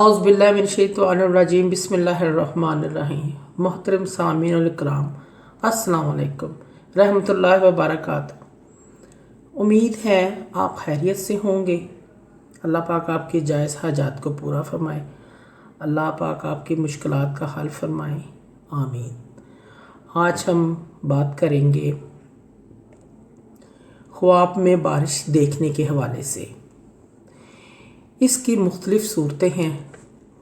औज़ुबिल्लाहिमिनश्शैतानिर्रजीम बिस्मिल्लाहिर्रहमानिर्रहीम। मोहतरम सामीन और इकराम, अस्सलाम वालेकुम रहमतुल्लाहि व बरकातुहू। उम्मीद है आप खैरियत से होंगे। अल्लाह पाक आपकी जायज़ हाजात को पूरा फरमाए। अल्लाह पाक आपकी मुश्किलात का हल फरमाए, आमीन। आज हम बात करेंगे ख्वाब में बारिश देखने के हवाले से। इसकी मुख्तलिफ़ सूरतें हैं,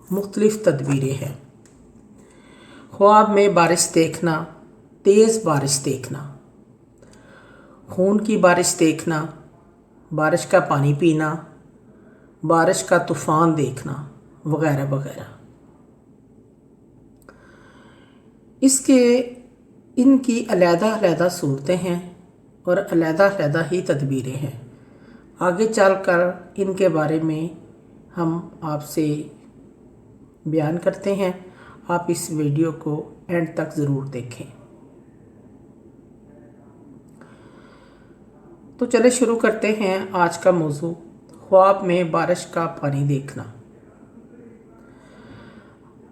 मुख्तलिफ़ तदबीरें हैं। ख्वाब में बारिश देखना, तेज़ बारिश देखना, खून की बारिश देखना, बारिश का पानी पीना, बारिश का तूफ़ान देखना वगैरह वगैरह। इनकी अलग-अलग सूरतें हैं और अलग-अलग ही तदबीरें हैं। आगे चलकर इनके बारे में हम आपसे बयान करते हैं। आप इस वीडियो को एंड तक ज़रूर देखें। तो चले शुरू करते हैं आज का मौजू, ख्वाब में बारिश का पानी देखना।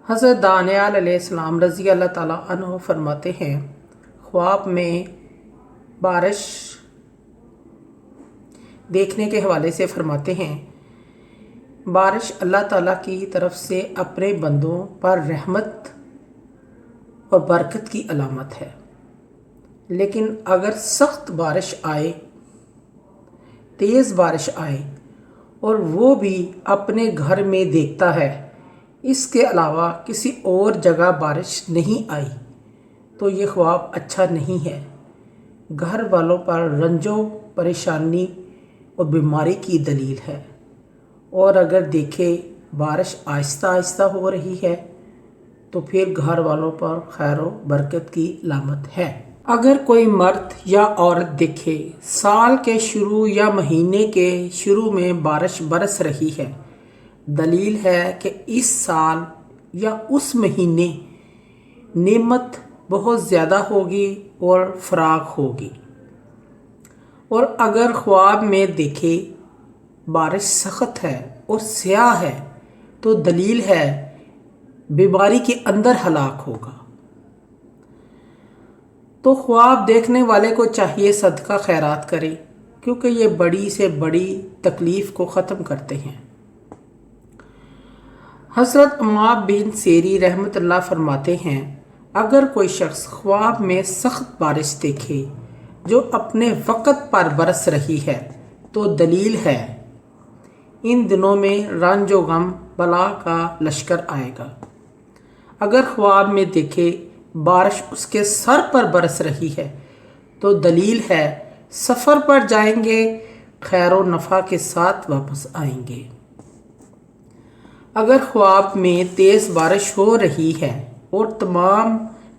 हज़रत दानियाल अलैहिस्सलाम रज़ी अल्लाह ताला अन्हु फरमाते हैं, ख्वाब में बारिश देखने के हवाले से फरमाते हैं, बारिश अल्लाह ताला की तरफ से अपने बंदों पर रहमत और बरकत की अलामत है। लेकिन अगर सख्त बारिश आए, तेज़ बारिश आए और वो भी अपने घर में देखता है, इसके अलावा किसी और जगह बारिश नहीं आई, तो ये ख्वाब अच्छा नहीं है। घर वालों पर रंजो परेशानी और बीमारी की दलील है। और अगर देखे बारिश आहिस्ता आहिस्ता हो रही है तो फिर घर वालों पर खैर व बरकत की अलामत है। अगर कोई मर्द या औरत देखे साल के शुरू या महीने के शुरू में बारिश बरस रही है, दलील है कि इस साल या उस महीने नेमत बहुत ज़्यादा होगी और फराख होगी। और अगर ख्वाब में देखे बारिश सख्त है और स्याह है, तो दलील है बीमारी के अंदर हलाक होगा। तो ख्वाब देखने वाले को चाहिए सदका खैरात करे, क्योंकि ये बड़ी से बड़ी तकलीफ़ को ख़त्म करते हैं। हज़रत अम्मार बिन सेरी रहमतुल्लाह फरमाते हैं, अगर कोई शख्स ख्वाब में सख्त बारिश देखे जो अपने वक़्त पर बरस रही है, तो दलील है इन दिनों में रंज व गम बला का लश्कर आएगा। अगर ख्वाब में देखे बारिश उसके सर पर बरस रही है, तो दलील है सफ़र पर जाएंगे, खैर व नफ़ा के साथ वापस आएंगे। अगर ख्वाब में तेज़ बारिश हो रही है और तमाम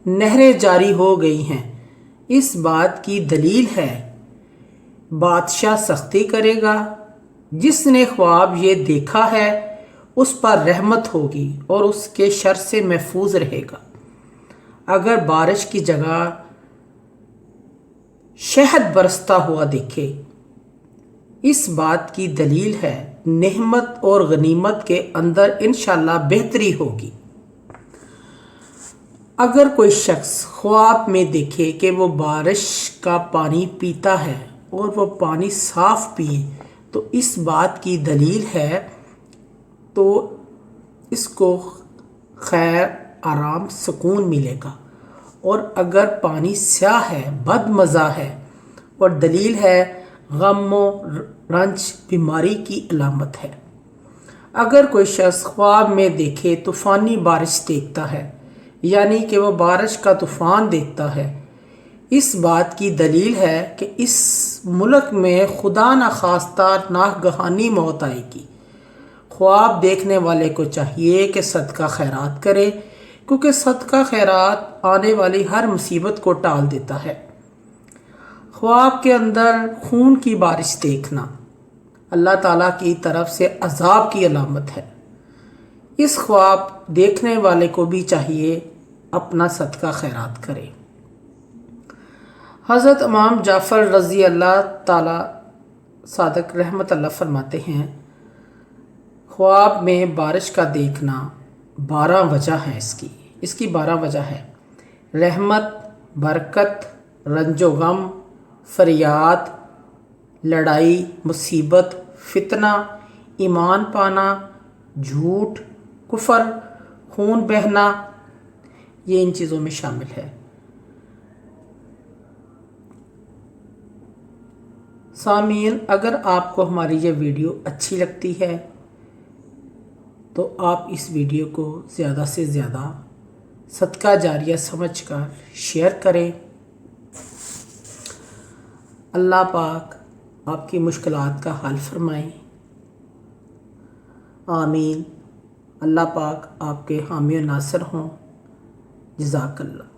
नहरें जारी हो गई हैं, इस बात की दलील है बादशाह सख्ती करेगा। जिसने ख्वाब ये देखा है उस पर रहमत होगी और उसके शर से महफूज रहेगा। अगर बारिश की जगह शहद बरसता हुआ देखे, इस बात की दलील है नेमत और गनीमत के अंदर इंशाअल्लाह बेहतरी होगी। अगर कोई शख्स ख्वाब में देखे कि वो बारिश का पानी पीता है और वो पानी साफ पिए, तो इस बात की दलील है तो इसको खैर आराम सुकून मिलेगा। और अगर पानी स्याह है, बदमज़ा है, और दलील है गम रंज बीमारी की अलामत है। अगर कोई शख्स ख्वाब में देखे तूफ़ानी बारिश देखता है, यानी कि वह बारिश का तूफ़ान देखता है, इस बात की दलील है कि इस मुल्क में खुदा न खास्ता नागहानी मौत आएगी। ख्वाब देखने वाले को चाहिए कि सदका खैरात करे, क्योंकि सदका खैरात आने वाली हर मुसीबत को टाल देता है। ख्वाब के अंदर खून की बारिश देखना अल्लाह ताला की तरफ से अजाब की अलामत है। इस ख्वाब देखने वाले को भी चाहिए अपना सदका खैरात करे। हज़रत इमाम जाफ़र रज़ी अल्लाह ताला सादक रहमत अल्लाह फरमाते हैं, خواب میں بارش کا دیکھنا 12 وجہ ہے اس کی 12 وجہ ہے: رحمت، برکت، رنج و غم، فریاد، لڑائی، مصیبت، فتنہ، ایمان پانا، جھوٹ، کفر، خون بہنا، یہ ان چیزوں میں شامل ہے۔ سامعین، اگر آپ کو ہماری یہ ویڈیو اچھی لگتی ہے تو آپ اس ویڈیو کو زیادہ سے زیادہ صدقہ جاریہ سمجھ کر شیئر کریں۔ اللہ پاک آپ کی مشکلات کا حل فرمائیں۔ آمین۔ اللہ پاک آپ کے حامی و ناصر ہوں۔ جزاک اللہ۔